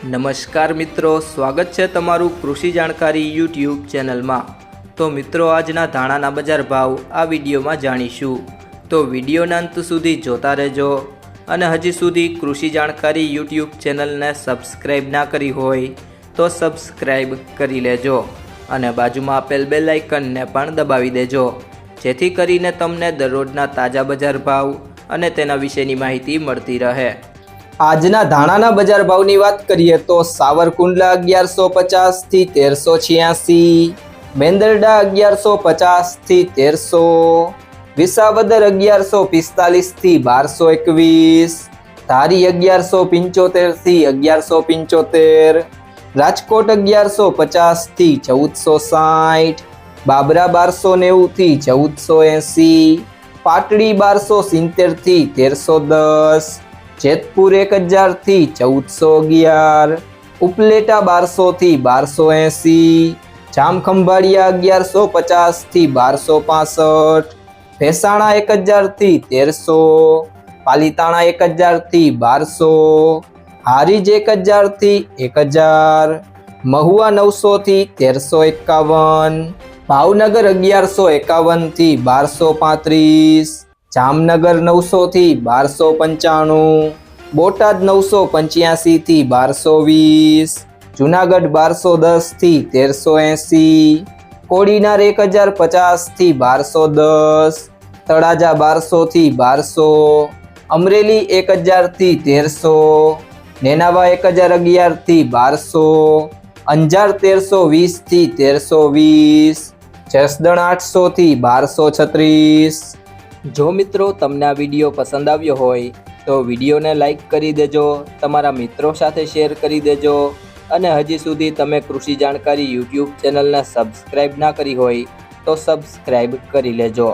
નમસ્કાર મિત્રો, સ્વાગત છે તમારું કૃષિ જાણકારી યુટ્યુબ ચેનલમાં। તો મિત્રો, આજના ધાણાના બજાર ભાવ આ વિડીયોમાં જાણીશું, તો વિડીયોના અંત સુધી જોતા રહેજો। અને હજી સુધી કૃષિ જાણકારી યુટ્યુબ ચેનલને સબસ્ક્રાઈબ ના કરી હોય તો સબસ્ક્રાઈબ કરી લેજો અને બાજુમાં આપેલ બેલ આઇકનને પણ દબાવી દેજો, જેથી કરીને તમને દરરોજના તાજા બજાર ભાવ અને તેના વિશેની માહિતી મળતી રહે। આજના ધાણાના બજાર ભાવની વાત કરીએ તો સાવરકુંડલા 1150 થી 1386, મેંદરડા 1150 થી 1300, વિસાવદર 1145 થી 1221, ધારી 1175 થી 1175, રાજકોટ 1150 થી 1460, બાબરા 1290 થી 1480, પાટડી 1270 થી 1310, જેતપુર 1000 થી 1411, ઉપલેટા 1200 થી 1280, જામખંભાળિયા 1150 થી 1265, ભેસાણા 1000 થી 1300, પાલીતાણા 1000 થી 1200, હારીજ 1000 થી 1000, મહુવા 900 થી 1351, ભાવનગર 1151 થી 1235, જામનગર 900 થી 1295, બોટાદ 985 થી 1220, જુનાગઢ 1210 થી 1380, કોડીનાર 1050 થી 1210, તળાજા 1200 થી 1200, અમરેલી 1000 થી 1300, નેનાવા 1011 થી 1200, અંજાર 1320 થી 1320, જસદણ 800 થી 1236। જો મિત્રો તમને આ વિડીયો પસંદ આવ્યો હોય તો વિડીયોને લાઈક કરી દેજો, તમારા મિત્રો સાથે શેર કરી દેજો અને હજી સુધી તમે કૃષિ જાણકારી યુટ્યુબ ચેનલને સબસ્ક્રાઈબ ના કરી હોય તો સબસ્ક્રાઈબ કરી લેજો।